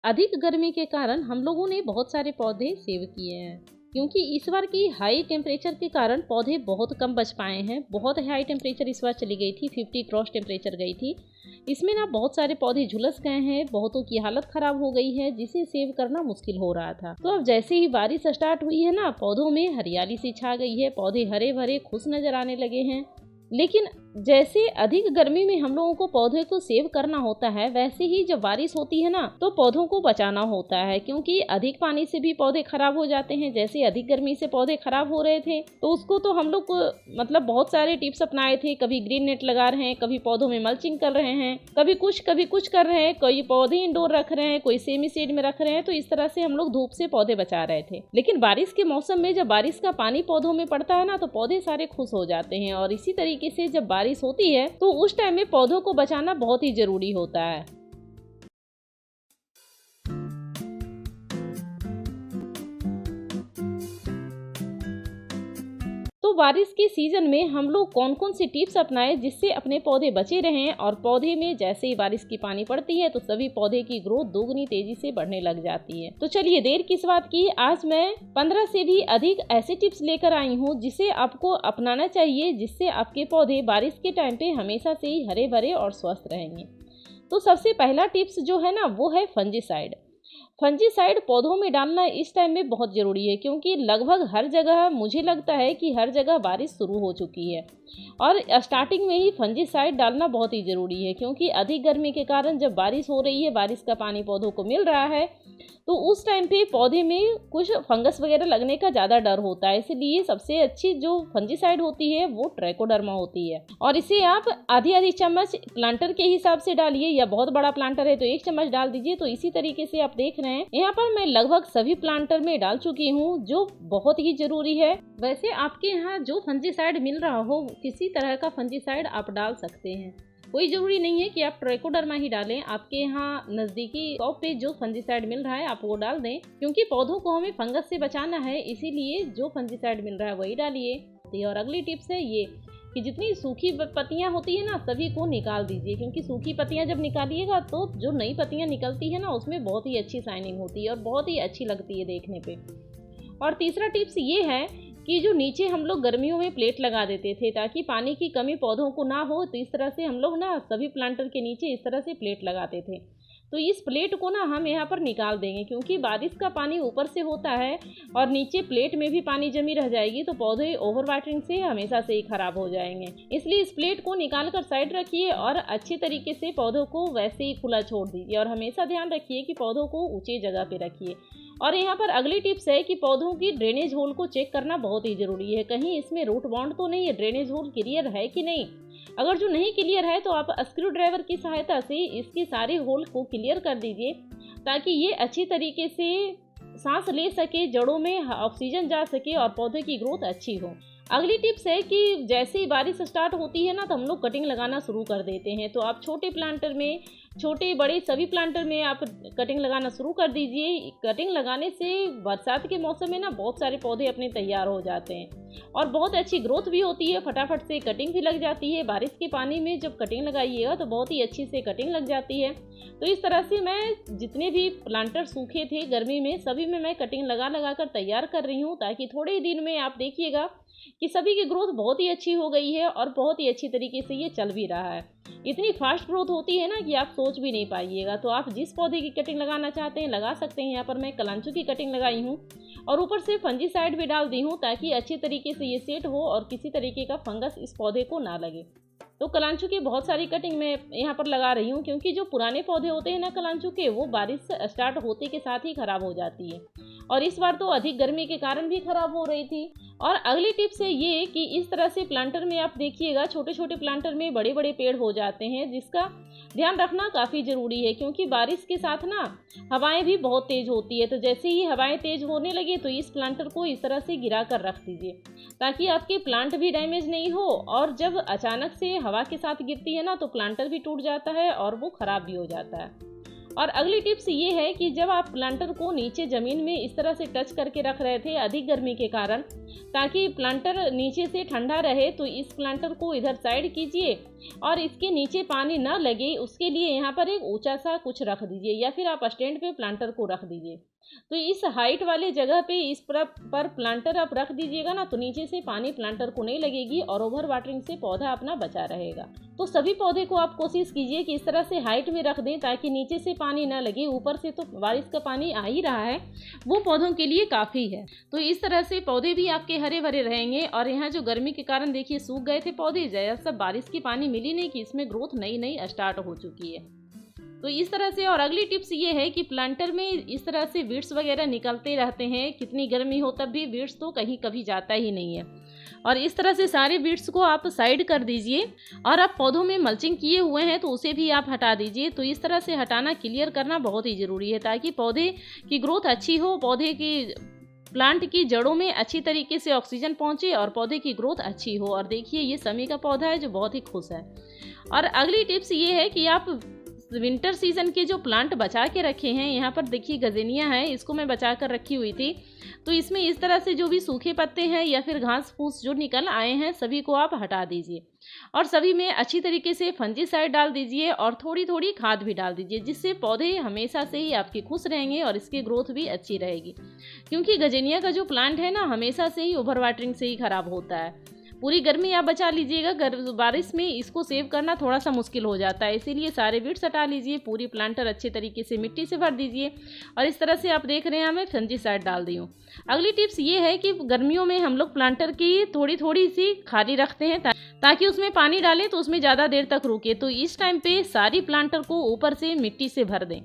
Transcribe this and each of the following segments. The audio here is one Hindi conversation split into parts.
अधिक गर्मी के कारण हम लोगों ने बहुत सारे पौधे सेव किए हैं, क्योंकि इस बार की हाई टेम्परेचर के कारण पौधे बहुत कम बच पाए हैं। बहुत हाई टेम्परेचर इस बार चली गई थी, 50 क्रॉस टेम्परेचर गई थी। इसमें ना बहुत सारे पौधे झुलस गए हैं, बहुतों की हालत खराब हो गई है, जिसे सेव करना मुश्किल हो रहा था। तो अब जैसे ही बारिश स्टार्ट हुई है ना, पौधों में हरियाली सी छा गई है, पौधे हरे भरे खुश नजर आने लगे हैं। लेकिन जैसे अधिक गर्मी में हम लोगों को पौधे को सेव करना होता है, वैसे ही जब बारिश होती है ना, तो पौधों को बचाना होता है, क्योंकि अधिक पानी से भी पौधे खराब हो जाते हैं। जैसे अधिक गर्मी से पौधे खराब हो रहे थे, तो उसको तो हम लोग मतलब बहुत सारे टिप्स अपनाए थे। कभी ग्रीन नेट लगा रहे हैं, कभी पौधों में मल्चिंग कर रहे हैं, कभी कुछ कर रहे हैं, कोई पौधे इंडोर रख रहे हैं, कोई सेमी शेड में रख रहे हैं। तो इस तरह से हम लोग धूप से पौधे बचा रहे थे। लेकिन बारिश के मौसम में जब बारिश का पानी पौधों में पड़ता है ना, तो पौधे सारे खुश हो जाते हैं। और इसी तरीके से जब बारिश होती है, तो उस टाइम में पौधों को बचाना बहुत ही जरूरी होता है। तो बारिश के सीजन में हम लोग कौन कौन सी टिप्स अपनाएं, जिससे अपने पौधे बचे रहें। और पौधे में जैसे ही बारिश की पानी पड़ती है, तो सभी पौधे की ग्रोथ दोगुनी तेजी से बढ़ने लग जाती है। तो चलिए देर किस बात की, आज मैं 15 से भी अधिक ऐसे टिप्स लेकर आई हूँ, जिसे आपको अपनाना चाहिए, जिससे आपके पौधे बारिश के टाइम पे हमेशा से ही हरे भरे और स्वस्थ रहेंगे। तो सबसे पहला टिप्स जो है ना, वो है फंजीसाइड। फंजीसाइड पौधों में डालना इस टाइम में बहुत ज़रूरी है, क्योंकि लगभग हर जगह, मुझे लगता है कि हर जगह बारिश शुरू हो चुकी है और स्टार्टिंग में ही फंजीसाइड डालना बहुत ही ज़रूरी है। क्योंकि अधिक गर्मी के कारण जब बारिश हो रही है, बारिश का पानी पौधों को मिल रहा है, तो उस टाइम पे पौधे में कुछ फंगस वगैरह लगने का ज़्यादा डर होता है। इसलिए सबसे अच्छी जो फंजीसाइड होती है, वो ट्राइकोडर्मा होती है। और इसे आप आधी आधी चम्मच प्लांटर के हिसाब से डालिए, या बहुत बड़ा प्लांटर है तो 1 चम्मच डाल दीजिए। तो इसी तरीके से आप देख रहे हैं, यहाँ पर मैं लगभग सभी प्लांटर में डाल चुकी हूँ, जो बहुत ही जरूरी है। वैसे आपके यहाँ जो फंजीसाइड मिल रहा हो, किसी तरह का फंजीसाइड आप डाल सकते हैं। कोई ज़रूरी नहीं है कि आप ट्राइकोडर्मा ही डालें। आपके यहाँ नज़दीकी शॉप पे जो फंजीसाइड मिल रहा है, आप वो डाल दें, क्योंकि पौधों को हमें फंगस से बचाना है। इसीलिए जो फंजीसाइड मिल रहा है वही डालिए। और अगली टिप्स है ये कि जितनी सूखी पत्तियां होती है ना, सभी को निकाल दीजिए। क्योंकि सूखी पत्तियां जब निकालिएगा, तो जो नई पत्तियां निकलती है ना, उसमें बहुत ही अच्छी शाइनिंग होती है और बहुत ही अच्छी लगती है देखने पे। और तीसरा टिप्स ये है कि जो नीचे हम लोग गर्मियों में प्लेट लगा देते थे, ताकि पानी की कमी पौधों को ना हो, तो इस तरह से हम लोग ना सभी प्लांटर के नीचे इस तरह से प्लेट लगाते थे। तो इस प्लेट को ना हम यहाँ पर निकाल देंगे, क्योंकि बारिश का पानी ऊपर से होता है और नीचे प्लेट में भी पानी जमी रह जाएगी, तो पौधे ओवर वाटरिंग से हमेशा से ही खराब हो जाएंगे। इसलिए इस प्लेट को निकाल कर साइड रखिए और अच्छे तरीके से पौधों को वैसे ही खुला छोड़ दीजिए। और हमेशा ध्यान रखिए कि पौधों को ऊंची जगह पे रखिए। और यहाँ पर अगली टिप्स है कि पौधों की ड्रेनेज होल को चेक करना बहुत ही ज़रूरी है। कहीं इसमें रूट बाउंड तो नहीं है, ड्रेनेज होल क्लियर है कि नहीं। अगर जो नहीं क्लियर है, तो आप स्क्रू ड्राइवर की सहायता से इसकी सारे होल को क्लियर कर दीजिए, ताकि ये अच्छी तरीके से सांस ले सके, जड़ों में ऑक्सीजन जा सके और पौधे की ग्रोथ अच्छी हो। अगली टिप्स है कि जैसे ही बारिश स्टार्ट होती है ना, तो हम लोग कटिंग लगाना शुरू कर देते हैं। तो आप छोटे प्लांटर में, छोटे बड़े सभी प्लांटर में आप कटिंग लगाना शुरू कर दीजिए। कटिंग लगाने से बरसात के मौसम में ना बहुत सारे पौधे अपने तैयार हो जाते हैं और बहुत अच्छी ग्रोथ भी होती है, फटाफट से कटिंग भी लग जाती है। बारिश के पानी में जब कटिंग लगाइएगा, तो बहुत ही अच्छी से कटिंग लग जाती है। तो इस तरह से मैं जितने भी प्लांटर सूखे थे गर्मी में, सभी में मैं कटिंग लगा कर तैयार कर रही हूँ, ताकि थोड़े ही दिन में आप देखिएगा कि सभी की ग्रोथ बहुत ही अच्छी हो गई है और बहुत ही अच्छी तरीके से ये चल भी रहा है। इतनी फास्ट ग्रोथ होती है ना कि आप सोच भी नहीं पाइएगा। तो आप जिस पौधे की कटिंग लगाना चाहते हैं लगा सकते हैं। यहाँ पर मैं कलांचू की कटिंग लगाई हूँ और ऊपर से फंजीसाइड भी डाल दी हूँ, ताकि अच्छी तरीके से ये सेट हो और किसी तरीके का फंगस इस पौधे को ना लगे। तो कलांचू की बहुत सारी कटिंग मैं यहाँ पर लगा रही हूँ, क्योंकि जो पुराने पौधे होते हैं ना कलांचू के, वो बारिश स्टार्ट होते के साथ ही खराब हो जाती है। और इस बार तो अधिक गर्मी के कारण भी खराब हो रही थी। और अगली टिप्स है ये कि इस तरह से प्लांटर में आप देखिएगा, छोटे छोटे प्लांटर में बड़े बड़े पेड़ हो जाते हैं, जिसका ध्यान रखना काफ़ी ज़रूरी है। क्योंकि बारिश के साथ ना हवाएं भी बहुत तेज़ होती है। तो जैसे ही हवाएं तेज़ होने लगे, तो इस प्लांटर को इस तरह से गिरा कर रख दीजिए, ताकि आपके प्लांट भी डैमेज नहीं हो। और जब अचानक से हवा के साथ गिरती है ना, तो प्लांटर भी टूट जाता है और वो ख़राब भी हो जाता है। और अगली टिप्स ये है कि जब आप प्लांटर को नीचे ज़मीन में इस तरह से टच करके रख रहे थे अधिक गर्मी के कारण, ताकि प्लांटर नीचे से ठंडा रहे, तो इस प्लांटर को इधर साइड कीजिए और इसके नीचे पानी ना लगे उसके लिए यहाँ पर एक ऊंचा सा कुछ रख दीजिए, या फिर आप स्टैंड पे प्लांटर को रख दीजिए। तो इस हाइट वाले जगह पे इस पर प्लांटर आप रख दीजिएगा ना, तो नीचे से पानी प्लांटर को नहीं लगेगी और ओवर वाटरिंग से पौधा अपना बचा रहेगा। तो सभी पौधे को आप कोशिश कीजिए कि इस तरह से हाइट में रख दें ताकि नीचे से पानी ना लगे, ऊपर से तो बारिश का पानी आ ही रहा है, वो पौधों के लिए काफ़ी है। तो इस तरह से पौधे भी आपके हरे भरे रहेंगे। और यहाँ जो गर्मी के कारण देखिए सूख गए थे पौधे, जैसा सब बारिश की पानी मिली नहीं कि इसमें ग्रोथ नई नई स्टार्ट हो चुकी है। तो इस तरह से। और अगली टिप्स ये है कि प्लांटर में इस तरह से वीड्स वगैरह निकलते रहते हैं, कितनी गर्मी हो तब भी वीड्स तो कहीं कभी जाता ही नहीं है। और इस तरह से सारे वीड्स को आप साइड कर दीजिए। और आप पौधों में मल्चिंग किए हुए हैं तो उसे भी आप हटा दीजिए। तो इस तरह से हटाना, क्लियर करना बहुत ही ज़रूरी है ताकि पौधे की ग्रोथ अच्छी हो, पौधे की प्लांट की जड़ों में अच्छी तरीके से ऑक्सीजन पहुंचे और पौधे की ग्रोथ अच्छी हो। और देखिए ये समी का पौधा है जो बहुत ही खुश है। और अगली टिप्स ये है कि आप विंटर सीजन के जो प्लांट बचा के रखे हैं, यहाँ पर देखिए गजेनिया है, इसको मैं बचा कर रखी हुई थी। तो इसमें इस तरह से जो भी सूखे पत्ते हैं या फिर घास फूस जो निकल आए हैं सभी को आप हटा दीजिए। और सभी में अच्छी तरीके से फंजीसाइड डाल दीजिए और थोड़ी थोड़ी खाद भी डाल दीजिए, जिससे पौधे हमेशा से ही आपके खुश रहेंगे और इसकी ग्रोथ भी अच्छी रहेगी। क्योंकि गजेनिया का जो प्लांट है ना, हमेशा से ही ओवर वाटरिंग से ही खराब होता है। पूरी गर्मी आप बचा लीजिएगा, बारिश में इसको सेव करना थोड़ा सा मुश्किल हो जाता है, इसीलिए सारे वीड्स हटा लीजिए, पूरी प्लांटर अच्छे तरीके से मिट्टी से भर दीजिए। और इस तरह से आप देख रहे हैं मैं फंजीसाइड डाल दी हूँ। अगली टिप्स ये है कि गर्मियों में हम लोग प्लांटर की थोड़ी थोड़ी सी खाली रखते हैं ताकि उसमें पानी डालें तो उसमें ज़्यादा देर तक रुके। तो इस टाइम पे सारी प्लांटर को ऊपर से मिट्टी से भर दें।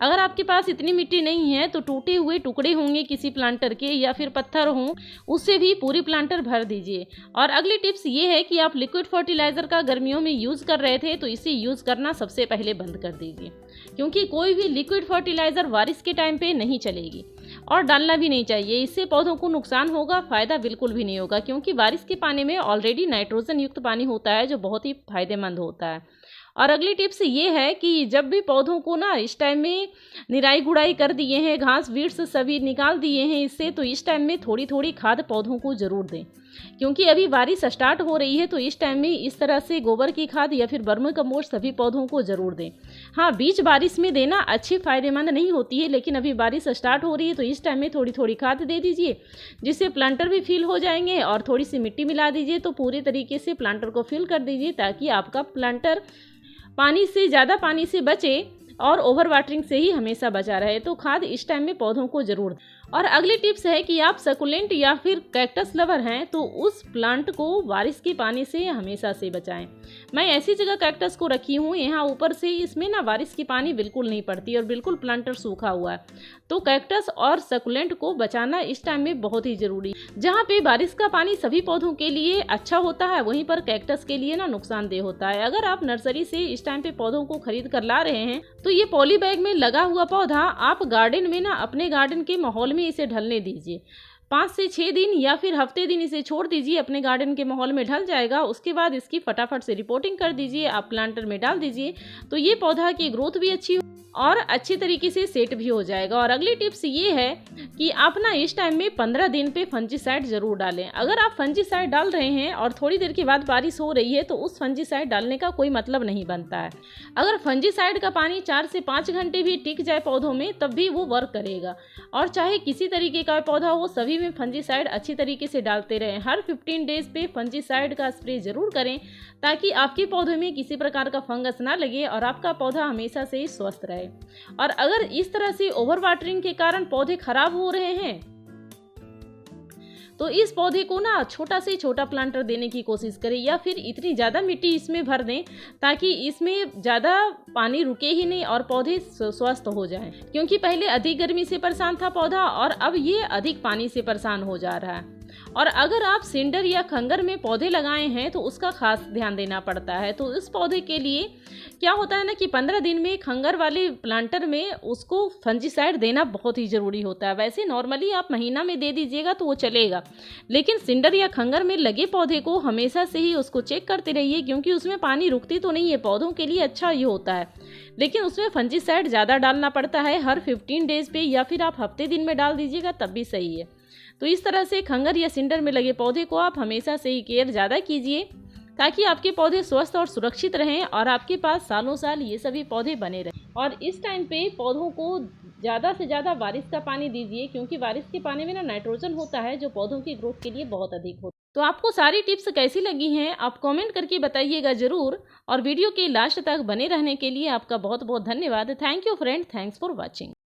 अगर आपके पास इतनी मिट्टी नहीं है तो टूटे हुए टुकड़े होंगे किसी प्लांटर के या फिर पत्थर हों, उससे भी पूरी प्लांटर भर दीजिए। और अगली टिप्स ये है कि आप लिक्विड फर्टिलाइज़र का गर्मियों में यूज़ कर रहे थे तो इसे यूज़ करना सबसे पहले बंद कर दीजिए, क्योंकि कोई भी लिक्विड फर्टिलाइज़र बारिश के टाइम पे नहीं चलेगी और डालना भी नहीं चाहिए। इससे पौधों को नुकसान होगा, फ़ायदा बिल्कुल भी नहीं होगा, क्योंकि बारिश के पानी में ऑलरेडी नाइट्रोजन युक्त पानी होता है जो बहुत ही फायदेमंद होता है। और अगली टिप्स ये है कि जब भी पौधों को ना इस टाइम में निराई गुड़ाई कर दिए हैं, घास वीड्स सभी निकाल दिए हैं इससे, तो इस टाइम में थोड़ी थोड़ी खाद पौधों को ज़रूर दें, क्योंकि अभी बारिश स्टार्ट हो रही है। तो इस टाइम में इस तरह से गोबर की खाद या फिर वर्मी कंपोस्ट सभी पौधों को ज़रूर दें। हाँ, बीच बारिश में देना अच्छी फ़ायदेमंद नहीं होती है, लेकिन अभी बारिश स्टार्ट हो रही है तो इस टाइम में थोड़ी थोड़ी खाद दे दीजिए, जिससे प्लांटर भी फिल हो जाएंगे। और थोड़ी सी मिट्टी मिला दीजिए, तो पूरी तरीके से प्लांटर को फिल कर दीजिए ताकि आपका प्लांटर पानी से ज़्यादा पानी से बचे और ओवर वाटरिंग से ही हमेशा बचा रहे। तो खाद इस टाइम में पौधों को ज़रूर। और अगली टिप्स है कि आप सकुलेंट या फिर कैक्टस लवर हैं तो उस प्लांट को बारिश के पानी से हमेशा से बचाएं। मैं ऐसी जगह कैक्टस को रखी हूँ, यहाँ ऊपर से इसमें ना बारिश की पानी बिल्कुल नहीं पड़ती और बिल्कुल प्लांटर सूखा हुआ है। तो कैक्टस और सकुलेंट को बचाना इस टाइम में बहुत ही ज़रूरी। जहाँ पे बारिश का पानी सभी पौधों के लिए अच्छा होता है, वहीं पर कैक्टस के लिए ना नुकसानदेह होता है। अगर आप नर्सरी से इस टाइम पे पौधों को खरीद कर ला रहे हैं तो ये पॉली बैग में लगा हुआ पौधा आप गार्डन में ना अपने गार्डन के माहौल में इसे ढलने दीजिए। 5 से 6 दिन या फिर हफ्ते दिन इसे छोड़ दीजिए, अपने गार्डन के माहौल में ढल जाएगा। उसके बाद इसकी फटाफट से रिपोर्टिंग कर दीजिए, आप प्लांटर में डाल दीजिए, तो ये पौधा की ग्रोथ भी अच्छी और अच्छी तरीके से सेट भी हो जाएगा। और अगली टिप्स ये है कि आप ना इस टाइम में 15 दिन पे फंजीसाइड ज़रूर डालें। अगर आप फंजीसाइड डाल रहे हैं और थोड़ी देर के बाद बारिश हो रही है तो उस फंजीसाइड डालने का कोई मतलब नहीं बनता है। अगर फंजीसाइड का पानी 4 से 5 घंटे भी टिक जाए पौधों में तब भी वो वर्क करेगा। और चाहे किसी तरीके का पौधा हो, सभी में फंजीसाइड अच्छी तरीके से डालते रहें। हर 15 डेज पे फंजीसाइड का स्प्रे ज़रूर करें ताकि आपके पौधे में किसी प्रकार का फंगस ना लगे और आपका पौधा हमेशा से ही स्वस्थ रहे। और अगर इस तरह से ओवर वाटरिंग के कारण पौधे खराब हो रहे हैं तो इस पौधे को ना छोटा से छोटा प्लांटर देने की कोशिश करें, या फिर इतनी ज़्यादा मिट्टी इसमें भर दें ताकि इसमें ज़्यादा पानी रुके ही नहीं और पौधे स्वस्थ हो जाएं। क्योंकि पहले अधिक गर्मी से परेशान था पौधा और अब ये अधिक पानी से परेशान हो जा रहा है। और अगर आप सिंडर या खंगर में पौधे लगाए हैं तो उसका खास ध्यान देना पड़ता है। तो इस पौधे के लिए क्या होता है ना कि 15 दिन में खंगर वाले प्लांटर में उसको फंजीसाइड देना बहुत ही ज़रूरी होता है। वैसे नॉर्मली आप महीना में दे दीजिएगा तो वो चलेगा, लेकिन सिंडर या खंगर में लगे पौधे को हमेशा से ही उसको चेक करते रहिए, क्योंकि उसमें पानी रुकती तो नहीं है। पौधों के लिए अच्छा ये होता है, लेकिन उसमें फंजीसाइड ज़्यादा डालना पड़ता है हर 15 डेज पे, या फिर आप हफ्ते दिन में डाल दीजिएगा तब भी सही है। तो इस तरह से खंगर या सिंडर में लगे पौधे को आप हमेशा से ही केयर ज़्यादा कीजिए, ताकि आपके पौधे स्वस्थ और सुरक्षित रहें और आपके पास सालों साल ये सभी पौधे बने रहें। और इस टाइम पे पौधों को ज़्यादा से ज़्यादा बारिश का पानी दीजिए, क्योंकि बारिश के पानी में ना नाइट्रोजन होता है जो पौधों की ग्रोथ के लिए बहुत अधिक होता है। तो आपको सारी टिप्स कैसी लगी हैं आप कमेंट करके बताइएगा ज़रूर, और वीडियो के लास्ट तक बने रहने के लिए आपका बहुत बहुत धन्यवाद। Thank you friend, thanks for watching.